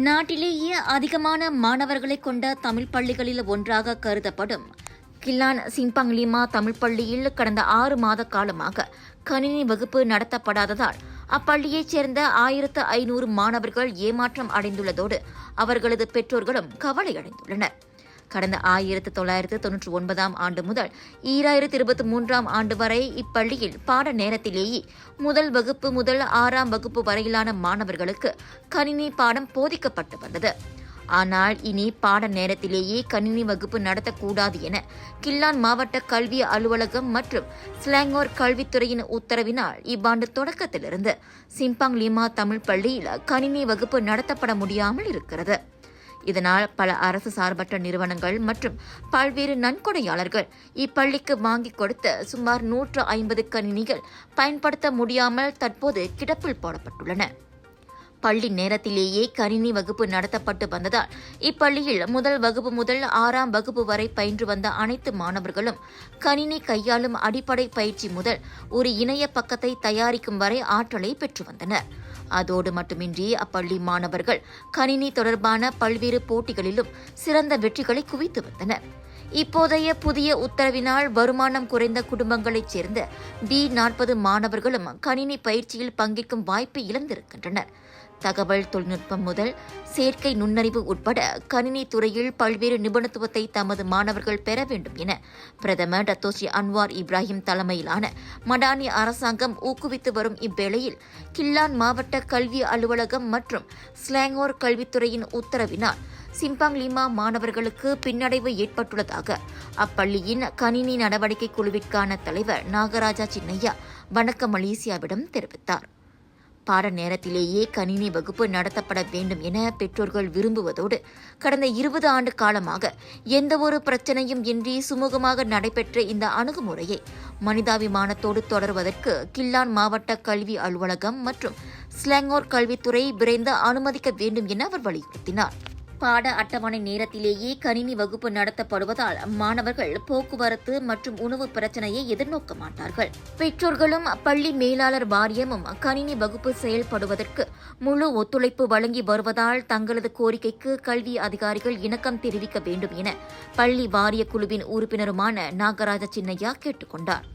நாட்டிலேயே அதிகமான மாணவர்களை கொண்ட தமிழ் பள்ளிகளில் ஒன்றாக கருதப்படும் கில்லான் சிம்பங் லிமா தமிழ் பள்ளியில் கடந்த 6 மாத காலமாக கணினி வகுப்பு நடத்தப்படாததால் அப்பள்ளியைச் சேர்ந்த 1500 மாணவர்கள் ஏமாற்றம் அடைந்துள்ளதோடு அவர்களது பெற்றோர்களும் கவலையடைந்துள்ளனர். கடந்த 1999ஆம் ஆண்டு முதல் 2023ஆம் ஆண்டு வரை இப்பள்ளியில் பாட நேரத்திலேயே முதல் வகுப்பு முதல் 6ஆம் வகுப்பு வரையிலான மாணவர்களுக்கு கணினி பாடம் போதிக்கப்பட்டு வந்தது. ஆனால் இனி பாட நேரத்திலேயே கணினி வகுப்பு நடத்தக்கூடாது என கில்லான் மாவட்ட கல்வி அலுவலகம் மற்றும் ஸ்லாங்கோர் கல்வித்துறையின் உத்தரவினால் இவ்வாண்டு தொடக்கத்திலிருந்து சிம்பங் லிமா தமிழ் பள்ளியில் கணினி வகுப்பு நடத்தப்பட முடியாமல் இருக்கிறது. இதனால் பல அரசு சார்பற்ற நிறுவனங்கள் மற்றும் பல்வேறு நன்கொடையாளர்கள் இப்பள்ளிக்கு வாங்கிக் கொடுத்த சுமார் 150 கணினிகள் பயன்படுத்த முடியாமல் தற்போது கிடப்பில் போடப்பட்டுள்ளன. பள்ளி நேரத்திலேயே கணினி வகுப்பு நடத்தப்பட்டு வந்ததால் இப்பள்ளியில் முதல் வகுப்பு முதல் 6ஆம் வகுப்பு வரை பயின்று வந்த அனைத்து மாணவர்களும் கணினி கையாளும் அடிப்படை பயிற்சி முதல் ஒரு இணைய பக்கத்தை தயாரிக்கும் வரை ஆற்றலை பெற்று வந்தனர். அதோடு மட்டுமின்றி அப்பள்ளி மாணவர்கள் கணினி தொடர்பான பல்வேறு போட்டிகளிலும் சிறந்த வெற்றிகளை குவித்து வந்தனர். இப்போதைய புதிய உத்தரவினால் வருமானம் குறைந்த குடும்பங்களைச் சேர்ந்த B40 மாணவர்களும் கணினி பயிற்சியில் பங்கேற்கும் வாய்ப்பை இழந்திருக்கின்றனர். தகவல் தொழில்நுட்பம் முதல் செயற்கை நுண்ணறிவு உட்பட கணினி துறையில் பல்வேறு நிபுணத்துவத்தை தமது மாணவர்கள் பெற வேண்டும் என பிரதமர் டத்தோஸ்ரீ அன்வார் இப்ராஹிம் தலைமையிலான மடானி அரசாங்கம் ஊக்குவித்து வரும் இவ்வேளையில் கில்லான் மாவட்ட கல்வி அலுவலகம் மற்றும் ஸ்லாங்கோர் கல்வித்துறையின் உத்தரவினால் சிம்பங் லிமா மாணவர்களுக்கு பின்னடைவு ஏற்பட்டுள்ளதாக அப்பள்ளியின் கணினி நடவடிக்கை குழுவிற்கான தலைவர் நாகராஜா சின்னையா வணக்க மலேசியாவிடம் தெரிவித்தார். பாட நேரத்திலேயே கணினி வகுப்பு நடத்தப்பட வேண்டும் என பெற்றோர்கள் விரும்புவதோடு கடந்த 20 ஆண்டு காலமாக எந்தவொரு பிரச்சனையும் இன்றி சுமூகமாக நடைபெற்ற இந்த அணுகுமுறையை மனிதாபிமானத்தோடு தொடர்வதற்கு கில்லான் மாவட்ட கல்வி அலுவலகம் மற்றும் ஸ்லாங்கோர் கல்வித்துறை விரைந்து அனுமதிக்க வேண்டும் என அவர் வலியுறுத்தினார். பாட அட்டவணை நேரத்திலேயே கணினி வகுப்பு நடத்தப்படுவதால் மாணவர்கள் போக்குவரத்து மற்றும் உணவு பிரச்சனையை எதிர்நோக்க மாட்டார்கள். பெற்றோர்களும் பள்ளி மேலாளர் வாரியமும் கணினி வகுப்பு செயல்படுவதற்கு முழு ஒத்துழைப்பு வழங்கி வருவதால் தங்களது கோரிக்கைக்கு கல்வி அதிகாரிகள் இணக்கம் தெரிவிக்க வேண்டும் என பள்ளி வாரிய குழுவின் உறுப்பினருமான நாகராஜ சின்னையா கேட்டுக் கொண்டார்.